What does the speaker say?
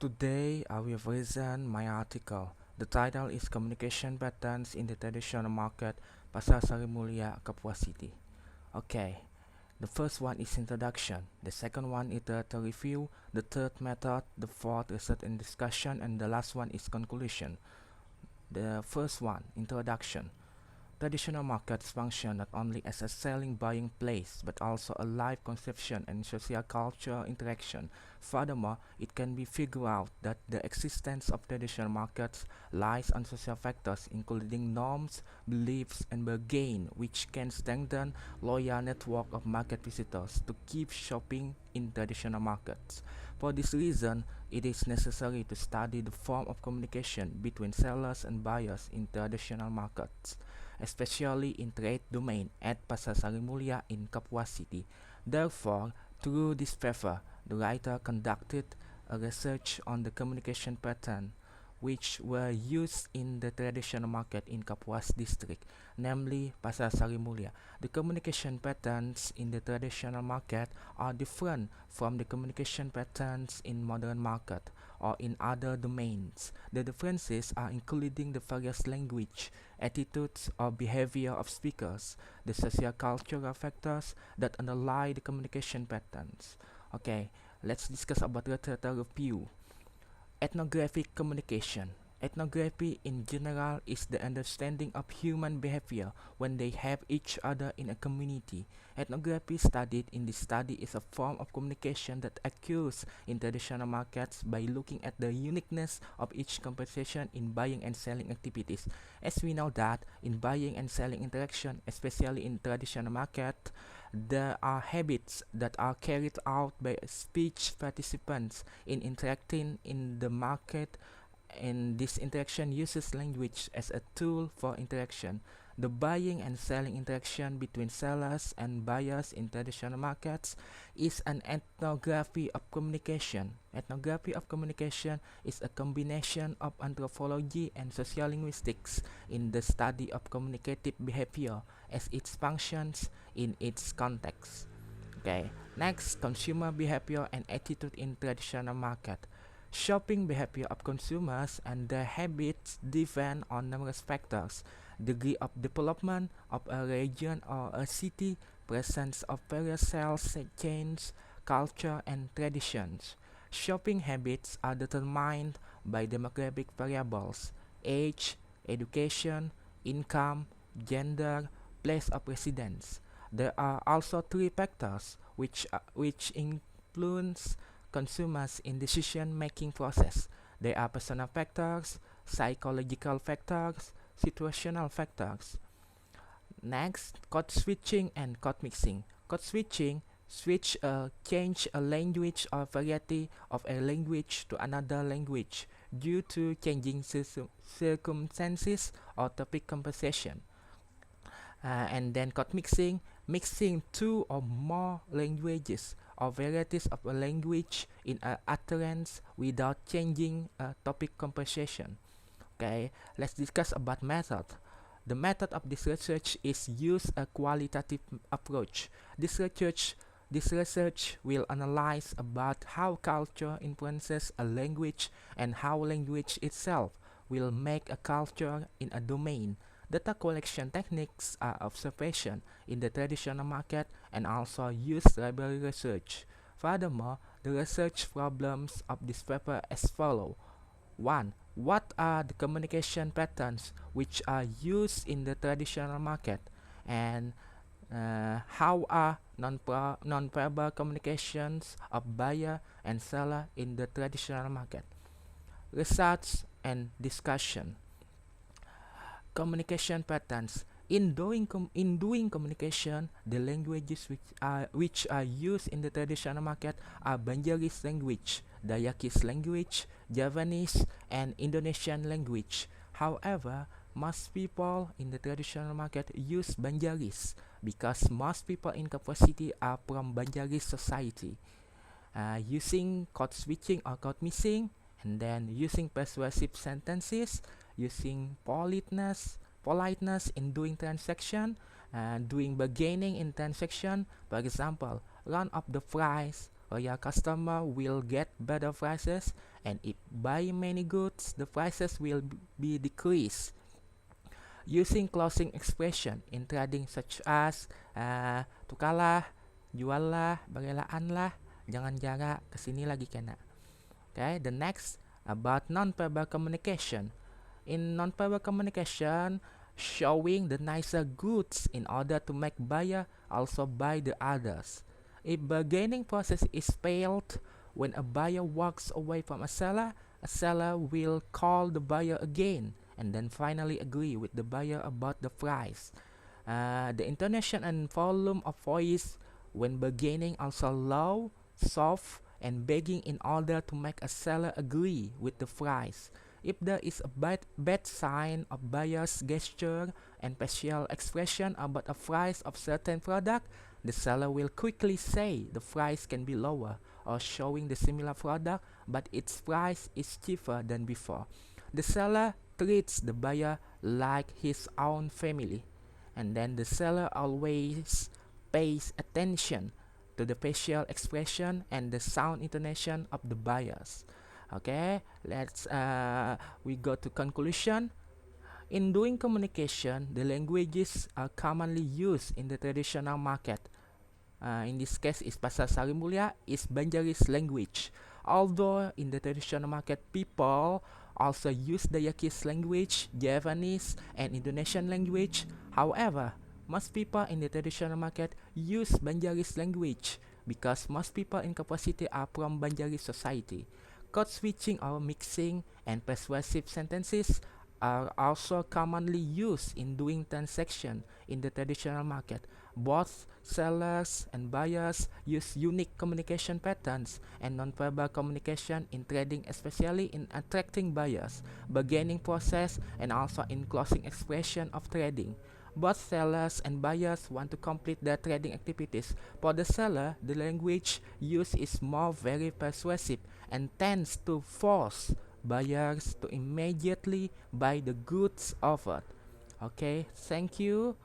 Today I will present my article. The title is Communication Patterns in the Traditional Market, Pasar Sari Mulia, Kapuas City. Okay, the first one is introduction. The second one is the review. The third method. The fourth research and discussion, and the last one is conclusion. The first one, introduction. Traditional markets function not only as a selling buying place but also a live conception and social culture interaction. Furthermore, it can be figured out that the existence of traditional markets lies on social factors including norms, beliefs, and bargain, which can strengthen loyal network of market visitors to keep shopping in traditional markets. For this reason, it is necessary to study the form of communication between sellers and buyers in traditional markets, especially in trade domain at Pasar Sari Mulia in Kapuas City. Therefore, through this paper, the writer conducted a research on the communication pattern which were used in the traditional market in Kapuas district, namely Pasar Sari Mulia. The communication patterns in the traditional market are different from the communication patterns in modern market or in other domains. The differences are including the various language, attitudes, or behavior of speakers, the socio-cultural factors that underlie the communication patterns. Okay, let's discuss about the review. Ethnographic communication. Ethnography in general is the understanding of human behavior when they have each other in a community. Ethnography studied in this study is a form of communication that occurs in traditional markets by looking at the uniqueness of each conversation in buying and selling activities. As we know that in buying and selling interaction, especially in traditional market, there are habits that are carried out by speech participants in interacting in the market, and this interaction uses language as a tool for interaction. The buying and selling interaction between sellers and buyers in traditional markets is an ethnography of communication. Ethnography of communication is a combination of anthropology and sociolinguistics in the study of communicative behavior as it functions in its context. Okay, next, consumer behavior and attitude in traditional market. Shopping behavior of consumers and their habits depend on numerous factors: degree of development of a region or a city, presence of various sales chains, culture, and traditions. Shopping habits are determined by demographic variables: age, education, income, gender, place of residence. There are also three factors which influence consumers in decision-making process. They are personal factors, psychological factors, situational factors. Next, code switching and code mixing. Code switching change a language or variety of a language to another language due to changing circumstances or topic conversation. And then code mixing two or more languages or varieties of a language in a utterance without changing a topic conversation. Okay, let's discuss about method. The method of this research is use a qualitative approach. This research will analyze about how culture influences a language and how language itself will make a culture in a domain. Data collection techniques are observation in the traditional market and also use library research. Furthermore, the research problems of this paper as follow. 1. What are the communication patterns which are used in the traditional market, and how are non-verbal communications of buyer and seller in the traditional market? Research and discussion. Communication patterns. In doing communication, the languages which are used in the traditional market are Banjaris language, Dayakis language, Javanese, and Indonesian language. However, most people in the traditional market use Banjaris because most people in Kapuas City are from Banjaris society. Using code switching or code mixing, and then using persuasive sentences, using politeness in doing transaction, and doing bargaining in transaction. For example, round up the price, loyal customer will get better prices, and if buy many goods, the prices will be decreased. Using closing expression in trading such as tukarlah, juallah, berelaan jangan jarak, kesini lagi kena. Okay, the next about non-verbal communication. In non-verbal communication, showing the nicer goods in order to make buyer also buy the others. If bargaining process is failed, when a buyer walks away from a seller will call the buyer again and then finally agree with the buyer about the price. The intonation and volume of voice when bargaining also low, soft, and begging in order to make a seller agree with the price. If there is a bad sign of buyer's gesture and facial expression about a price of certain product, the seller will quickly say the price can be lower, or showing the similar product but its price is cheaper than before. The seller treats the buyer like his own family, and then the seller always pays attention to the facial expression and the sound intonation of the buyers. Okay, let's we go to conclusion. In doing communication, the languages are commonly used in the traditional market. In this case, is Pasar Sari Mulia is Banjaris language. Although in the traditional market, people also use the Yakis language, Javanese, and Indonesian language. However, most people in the traditional market use Banjaris language because most people in Kapuas City are from Banjaris society. Code switching or mixing and persuasive sentences are also commonly used in doing transaction in the traditional market. Both sellers and buyers use unique communication patterns and nonverbal communication in trading, especially in attracting buyers, bargaining process, and also in closing expression of trading. Both sellers and buyers want to complete their trading activities. For the seller, the language used is more very persuasive and tends to force buyers to immediately buy the goods offered. Okay, thank you.